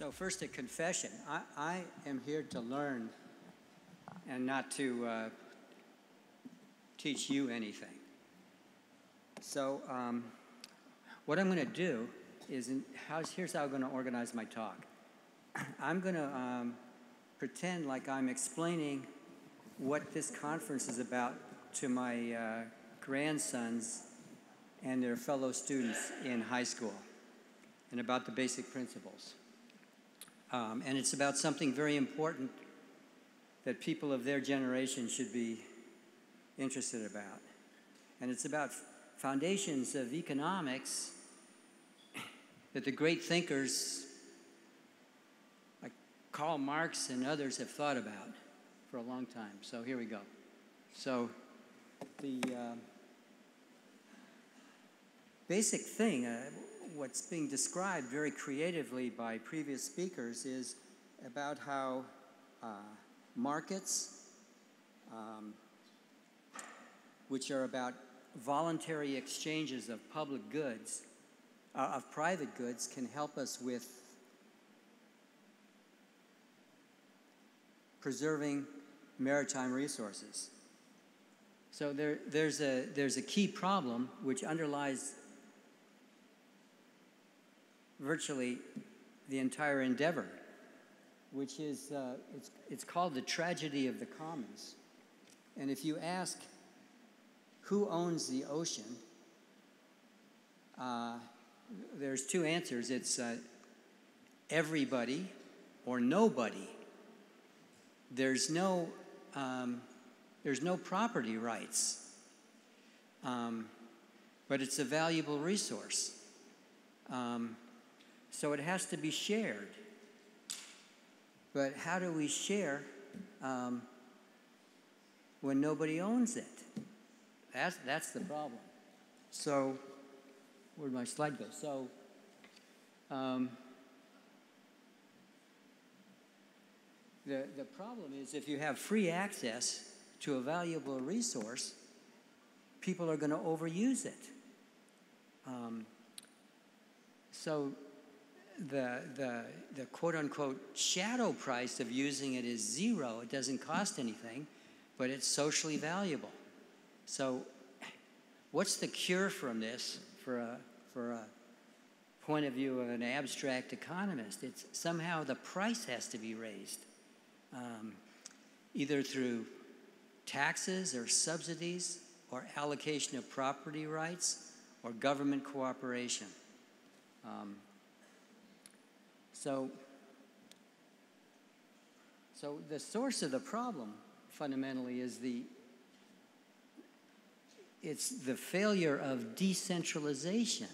So first, a confession. I am here to learn and not to teach you anything. So what I'm going to do is, here's how I'm going to organize my talk. I'm going to pretend like I'm explaining what this conference is about to my grandsons and their fellow students in high school, and about the basic principles. And it's about something very important that people of their generation should be interested about. And it's about foundations of economics that the great thinkers like Karl Marx and others have thought about for a long time. So here we go. So the basic thing, what's being described very creatively by previous speakers, is about how markets, which are about voluntary exchanges of public goods, of private goods, can help us with preserving maritime resources. So there's a key problem which underlies virtually the entire endeavor, which is, it's called the tragedy of the commons. And if you ask who owns the ocean, there's two answers. It's everybody or nobody. There's no property rights, but it's a valuable resource. So it has to be shared. But how do we share when nobody owns it? That's the problem. So, where'd my slide go? So, the problem is if you have free access to a valuable resource, people are going to overuse it. So the quote-unquote shadow price of using it is zero. It doesn't cost anything, but it's socially valuable. So what's the cure from this for a point of view of an abstract economist? It's somehow the price has to be raised, either through taxes or subsidies or allocation of property rights or government cooperation. So the source of the problem fundamentally is it's the failure of decentralization.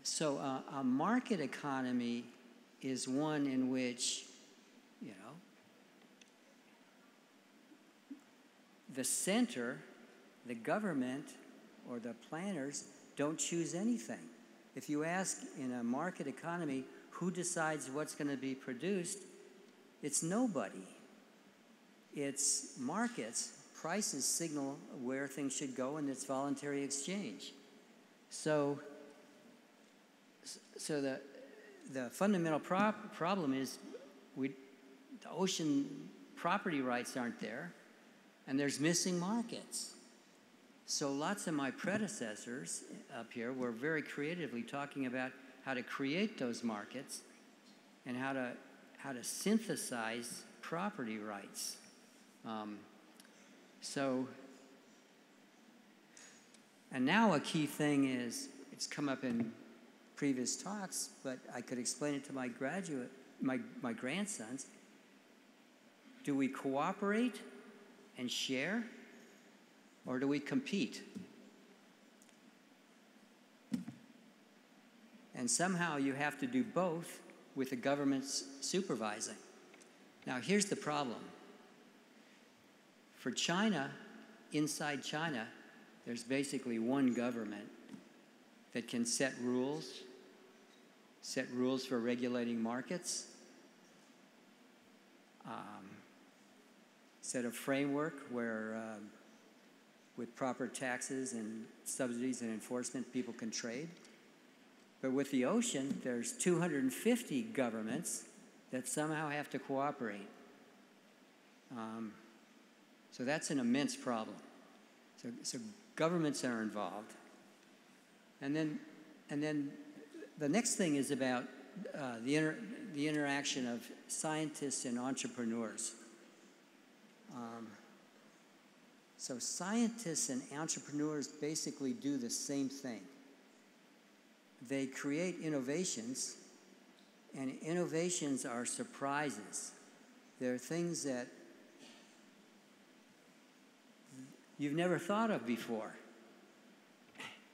So a market economy is one in which, the center, the government, or the planners don't choose anything. If you ask in a market economy who decides what's going to be produced, it's nobody. It's markets. Prices signal where things should go, and it's voluntary exchange. So the fundamental problem is the ocean property rights aren't there, and there's missing markets. So lots of my predecessors up here were very creatively talking about how to create those markets and how to synthesize property rights. And now a key thing is, it's come up in previous talks, but I could explain it to my grandsons. Do we cooperate and share, or do we compete? And somehow you have to do both with the government's supervising. Now here's the problem. For China, inside China, there's basically one government that can set rules for regulating markets, set a framework where with proper taxes and subsidies and enforcement, people can trade. But with the ocean, there's 250 governments that somehow have to cooperate. So that's an immense problem. So governments are involved. And then the next thing is about the interaction of scientists and entrepreneurs. So scientists and entrepreneurs basically do the same thing. They create innovations, and innovations are surprises. They're things that you've never thought of before.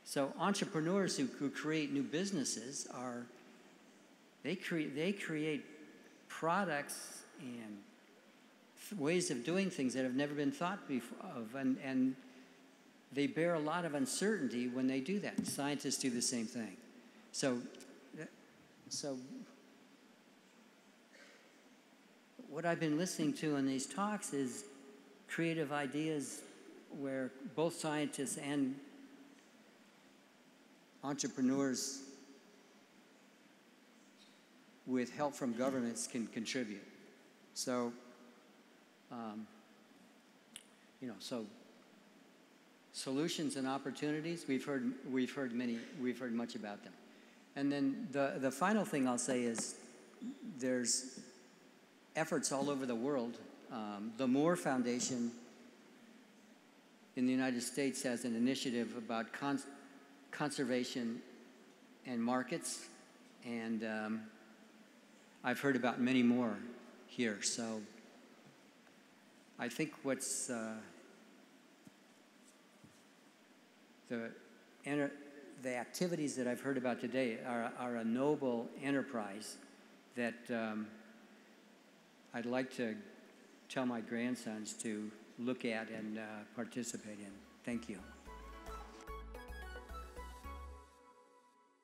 So entrepreneurs who create new businesses they create products and ways of doing things that have never been thought of, and they bear a lot of uncertainty when they do that. Scientists do the same thing. So what I've been listening to in these talks is creative ideas where both scientists and entrepreneurs with help from governments can contribute. So, so solutions and opportunities, we've heard much about them. And then the final thing I'll say is there's efforts all over the world. The Moore Foundation in the United States has an initiative about conservation and markets, and I've heard about many more here. So I think what's the activities that I've heard about today are a noble enterprise that I'd like to tell my grandsons to look at and participate in. Thank you.